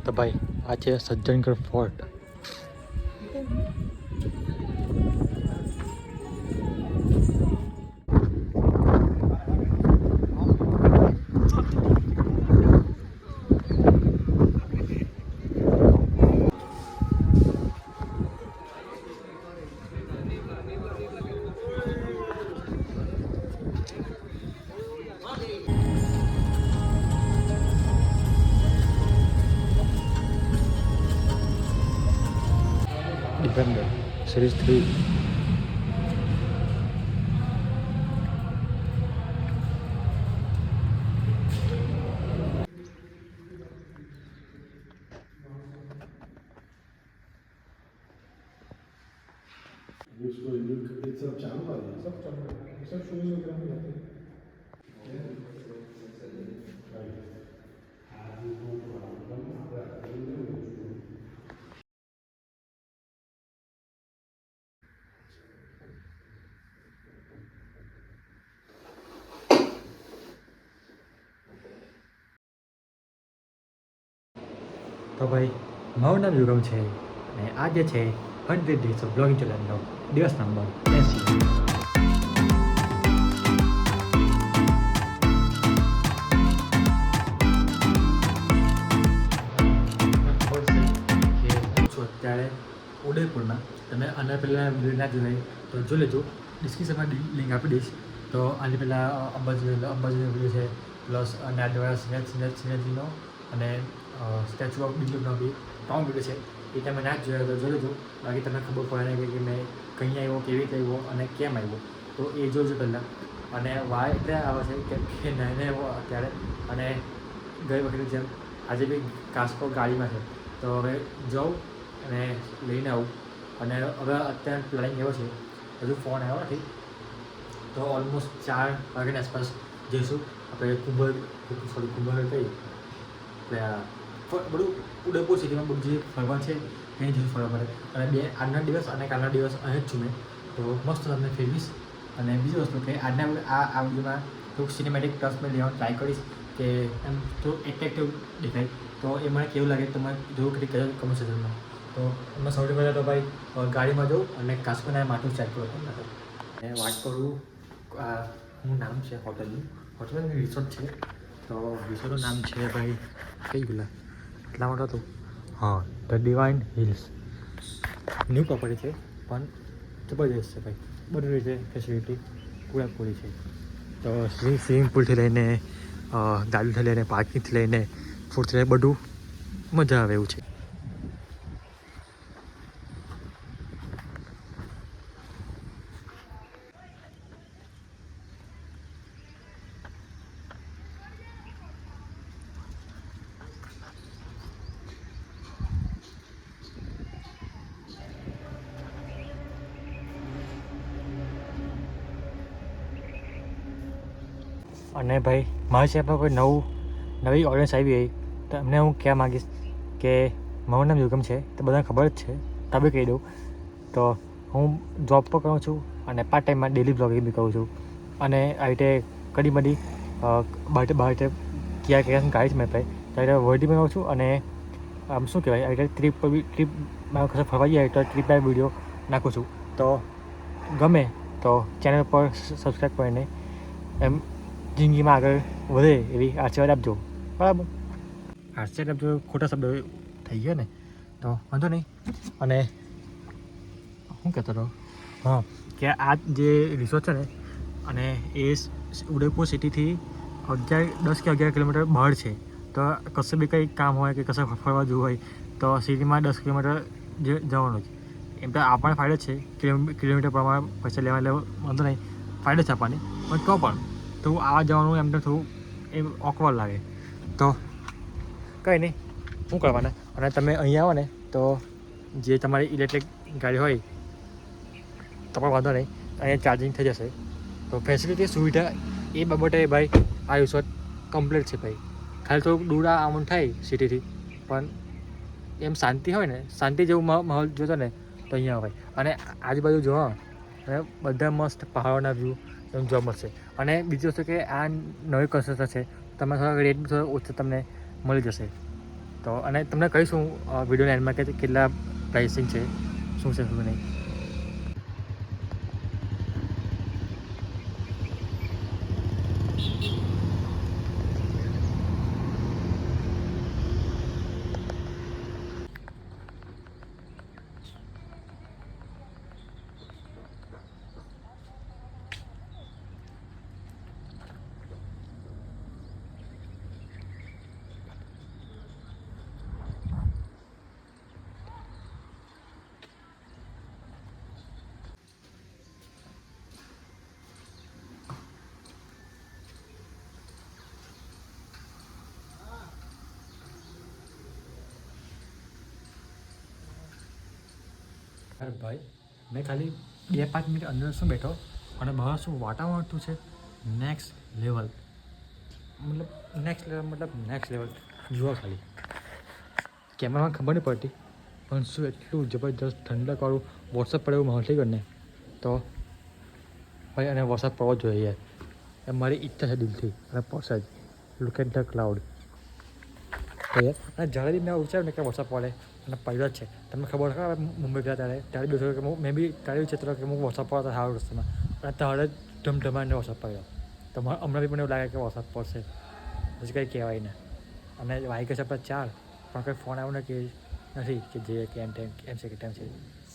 તો ભાઈ આ છે સજ્જનગઢ ફોર્ટ. Defender Series 3. તો ભાઈ મારું નામ યુગમ છે અને આ જે છે 100 ડેઝ ઓફ બ્લોગિંગ ચેલેન્જનો દિવસ નંબર 80. અત્યારે ઉદયપુરમાં તમે આના પહેલાં વિડીયો ના જોઈ તો જોઈ લેજો, ડિસ્ક્રિપ્શનમાં લિંક આપી દઈશ. તો આની પહેલાં અંબાજીનો વિડીયો છે, પ્લસ અને દ્વારા સિનેજીનો અને સ્ટેચ્યુ ઓફ બિલ્ડિંગનો બી 3 વિડીયો છે. એ તમે ના જોયા તો જોઈ લેજો, બાકી તમને ખબર પડે ને કે મેં કहीं આવ્યો, કેવી રીતે આવ્યો અને કેમ આવ્યો, તો એ જોજો પહેલાં. અને વાય એટલે આવે છે કે નાઈને આવ્યો અત્યારે, અને ગઈ વખતે જેમ આજે બી કાસ્કો ગાડીમાં છે, તો હવે જાઉં અને લઈને આવું. અને હવે અત્યારે પ્લાનિંગ એવો છે, હજુ ફોન આવ્યો નથી, તો ઓલમોસ્ટ 4 વાગ્યાની આસપાસ જઈશું આપણે કુંભર કઈ બધું ઉદયપુર સિટીમાં બધું જે ફરવા છે ત્યાં જઈશું ફરવા માટે. અને આજના દિવસ અને કાલના દિવસ અહીં જ છું મેં, તો મસ્ત તમને ફેરવીશ. અને બીજી વસ્તુ કે આજના આ વિડીયોમાં થોડુંક સિનેમેટિક ટચ મેં લેવાનું ટ્રાય કરીશ કે એમ થોડુંક એટ્રેક્ટિવ દેખાય, તો એ મને કેવું લાગે તો મને જરૂર કરી કહેજો કમેન્ટ સેક્શનમાં. તો એમાં સૌથી પહેલાં તો ભાઈ ગાડીમાં જાઉં અને કાસ્કોના માટું સ્ટાર્ટ કરું. અને વાત કરું હું નામ છે હોટલનું રિસોર્ટ છે, તો રિસોર્ટનું નામ છે ભાઈ કઈ ગયેલા એટલા માટે હતું, હા, the divine hills. New property છે પણ જબરજસ્ત છે ભાઈ, બધી રીતે ફેસિલિટી પૂરેપૂરી છે. તો સ્વિમિંગ પુલથી લઈને ગાડીથી લઈને પાર્કિંગથી લઈને ફૂડથી લઈને બધું મજા આવે એવું છે. અને ભાઈ મારી ચેનલમાં કોઈ નવી ઓડિયન્સ આવી હોય તો એમને હું કહેવા માગીશ કે મારું નામ યુગમ છે, તો બધાને ખબર જ છે, તો બી કહી દઉં. તો હું જોબ પણ કરું છું અને પાર્ટ ટાઈમમાં ડેલી બ્લોગિંગ બી કરું છું. અને આવી રીતે ઘણી બધી બહાર ક્યાં ગાડી છે મેં ભાઈ, ત્યારે વર્ડી બનાવું છું. અને આમ શું કહેવાય, આવી રીતે ટ્રીપમાં કશે ફરવા જઈએ તો ટ્રીપના વિડીયો નાખું છું. તો ગમે તો ચેનલ પર સબસ્ક્રાઈબ કરીને એમ જિંદગીમાં આગળ વધે એવી આશીર્વાદ આપજો, બરાબર. આશીર્વાદ આપજો ખોટા શબ્દ થઈ ગયો ને, તો વાંધો નહીં. અને શું કહેતો હતો, હા, કે આ જે રિસોર્ટ છે ને, અને એ ઉદયપુર સિટીથી 10 કે 11 કિલોમીટર બહાર છે. તો કશે બી કંઈ કામ હોય કે કશે ફરવા જવું હોય તો સિટીમાં 10 કિલોમીટર જવાનું જ. એમ તો આપણને ફાયદો છે, કિલોમીટર પ્રમાણે પૈસા લેવા વાંધો નહીં, ફાયદો છે આપણને. પણ તો પણ થોડું આવવા જવાનું એમને થોડું એમ ઓકવર્ડ લાગે, તો કંઈ નહીં, શું કરવાના. અને તમે અહીં આવો ને તો જે તમારી ઇલેક્ટ્રિક ગાડી હોય તો પણ વાંધો નહીં, અહીંયા ચાર્જિંગ થઈ જશે. તો ફેસિલિટી સુવિધા એ બાબતે ભાઈ આ રિસોર્ટ કમ્પ્લીટ છે ભાઈ. ખાલી થોડુંક દૂર આવવાનું થાય સિટીથી, પણ એમ શાંતિ હોય ને, શાંતિ જેવું માહોલ જોતો ને તો અહીંયા હોય. અને આજુબાજુ જોવા અને બધા મસ્ત પહાડોના વ્યૂ એમ જોવા મળશે. અને બીજી વસ્તુ કે આ નવી કન્સ્ટ્રક્શન છે, તમે થોડા રેટ થોડો ઓછો તમને મળી જશે. તો અને તમને કહીશું વિડીયોના એન્ડમાં કે કેટલા પ્રાઇસિંગ છે, શું છે શું નહીં. અરે ભાઈ, મેં ખાલી 2-5 મિનિટ અંદર શું બેઠો અને બહાર શું વાતાવરણ હતું છે નેક્સ્ટ લેવલ, મતલબ નેક્સ્ટ લેવલ. જુઓ ખાલી કેમેરામાં ખબર નહીં પડતી પણ શું એટલું જબરજસ્ત ઠંડકવાળું વરસાદ પડે એવું માહોલ થઈ ગયો ને, તો ભાઈ અને વરસાદ પડવો જોઈએ યાર, એ મારી ઈચ્છા છે દિલથી, અને પડશે જ. Look at the cloud. અને જ્યારે બી મેં વિચાર્યું ને કે વરસાદ પડે અને પડ્યો જ છે. તમને ખબર છે મુંબઈ ગયા ત્યારે બી કે મેં બી ત્યારે વિચારતો કે હું વરસાદ પડતો સારો રસ્તામાં, અને ત્યારે જ ધમધમાઈને વરસાદ પડ્યો. તો હમણાં બી મને એવું લાગે કે વરસાદ પડશે, પછી કંઈ કહેવાય ને. અને વાગી છે આપણે 4 પણ કંઈ ફોન આવ્યો ને કે નથી કે જે કે એમ છે કે ટાઈમ છે,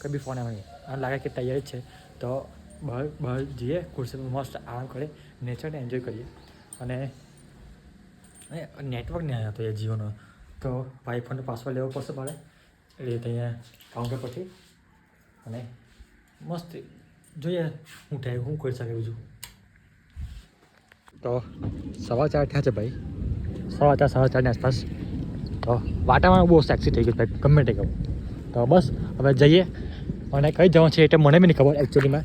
કંઈ બી ફોન આવ્યો નહીં. અને લાગે કે તૈયારી જ છે, તો બહાર જઈએ, ખુરશીમાં મસ્ત આરામ કરીએ, નેચરને એન્જોય કરીએ. અને નેટવર્ક નહીં આવ્યો હતો એ જીઓનો, તો વાઈફાઈનો પાસવર્ડ લેવો પડશે મારે, એટલે અહીંયા કાઉન્ટર પરથી. અને મસ્ત જોઈએ હું થાય, હું કરી શકે બીજું. તો 4:15 થયા છે ભાઈ, 4:15 આસપાસ. તો વાતાવરણ બહુ સેક્સી થઈ ગયું ભાઈ, ગમે તે કહું. તો બસ હવે જઈએ, અને કઈ જવાનું છે એટલે મને બી નહીં ખબર એકચ્યુઅલીમાં.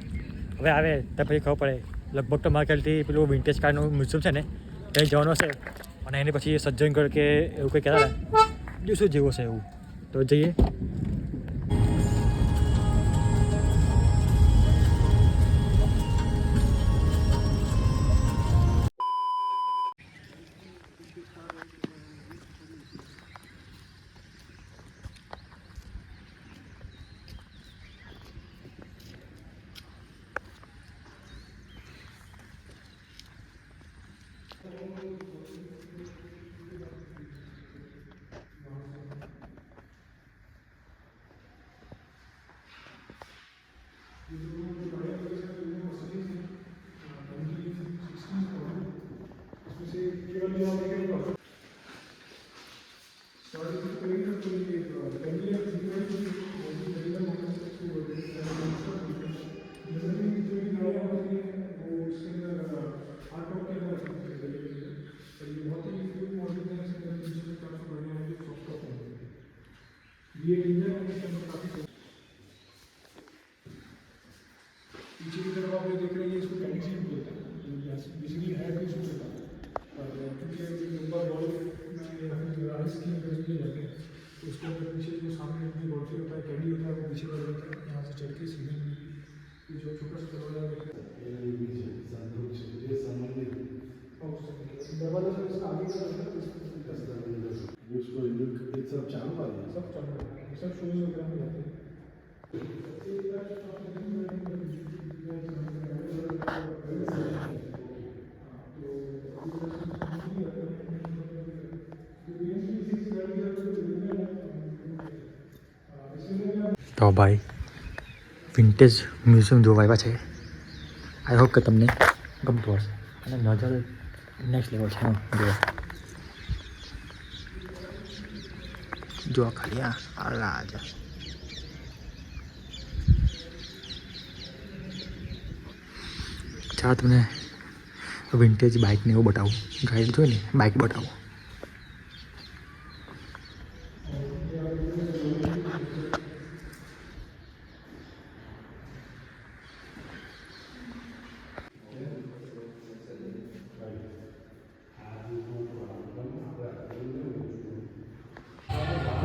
હવે આવે તો પછી ખબર પડે. લગભગ તો મારા ખ્યાલથી પેલું વિન્ટેજ કારનું મ્યુઝિયમ છે ને ત્યાં જવાનું હશે, અને એની પછી સજ્જનગઢ કે એવું કંઈ કહેતા હતા, શું જેવું હશે એવું. તો જઈએ. पीछे की तरफ आप देख रहे हैं, इसको कैंटिलीवर बोलते हैं. बेसिकली है भी इसको होता है, और क्योंकि ऊपर बॉल में या फिर राइस की वजह से जाते हैं, तो उसके अंदर पीछे जो सामने अपनी बॉडी होता है, कैंडी होता है, वो पीछे कर देते हैं. यहाँ से चढ़ के सीधे जो छोटा सा दरवाजा दरवाजा से इसका आगे का रास्ता, उसको सब चालू कर दिया, सब शोज वगैरह में जाते हैं. તો ભાઈ વિન્ટેજ મ્યુઝિયમ જોવા આવ્યા છે. આઈ હોપ કે તમને ગમતું હશે, અને નજર નેક્સ્ટ લેવલ છે. જો ખાલી આ રાજ ચા તમને વિન્ટેજ બાઇકને એવું બતાવું, ગાઈડ જોઈએ ને બાઇક બતાવું.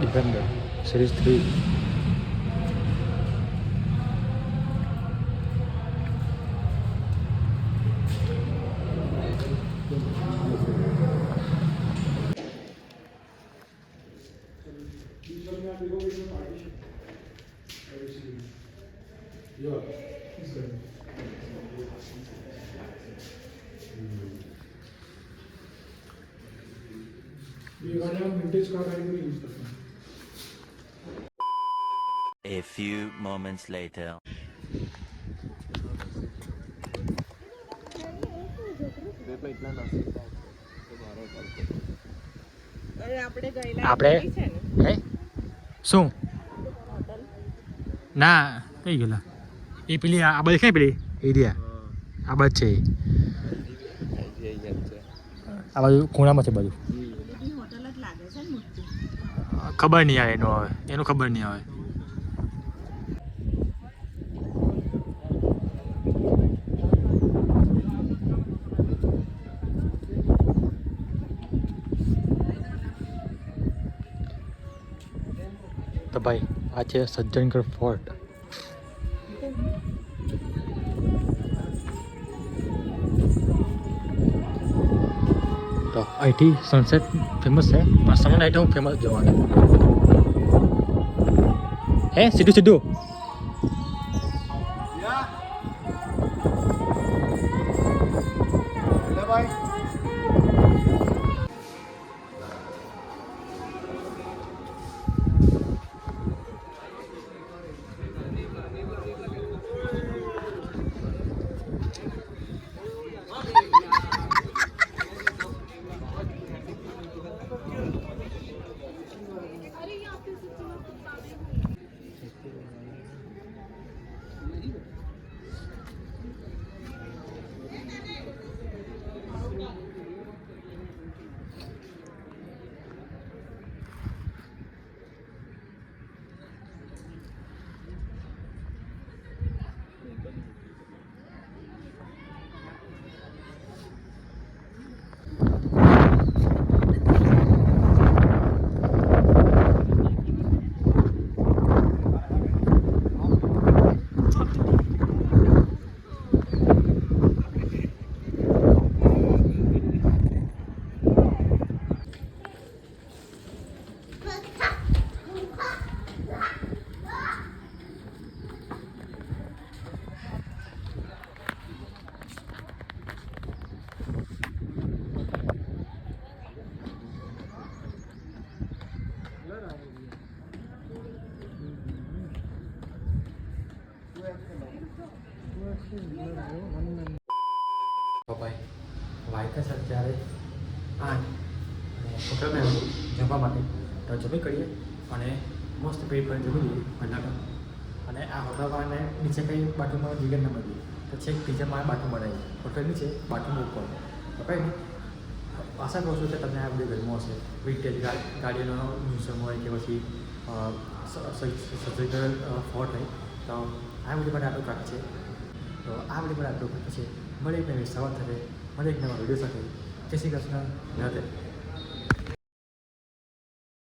Defender series 3. A few moments later. આપણે હે શું ના કઈ ગયેલા એ પેલી આ બાજુ ક્યાં પેલી એરિયા આ બાજુ છે આ બાજુ ખૂણામાં છે બાજુ ખબર નહીં આવે એનું ખબર નહીં આવે તો ભાઈ આ છે સજ્જનગઢ ફોર્ટ તો અહીંથી સનસેટ ફેમસ છે પણ સમય નાઈટ હું ફેમસ જોવાનું હે સીધું સીધું ભાઈ વાયકા છે ત્યારે 8 અને હોટલમાં જમવા માટે તો જમી કરીએ અને મસ્ત પેટ પર જમી લઈએ પહેલાં અને આ હોટલવાળાને નીચે કંઈ બાટુમાં જગ્યા ન મળીએ તો છેક બીજામાં બાટું બનાવીએ હોટલ નીચે બાટું ઉપર તો કંઈ નહીં આશા કરું છું કે તમને આ બધી ગરમો હશે વિન્ટેજ ગાડીઓનો મ્યુઝિયમ હોય કે પછી સજ્જનગઢ ફોર્ટ હોય તો આ બધી માટે આટલું કાઢ છે તો આ બધી માટે આટલું કાઢ છે મળે એક નવી સવાર થશે મળે એક નવા વિડીયો સાથે જય શ્રી કૃષ્ણ રાધે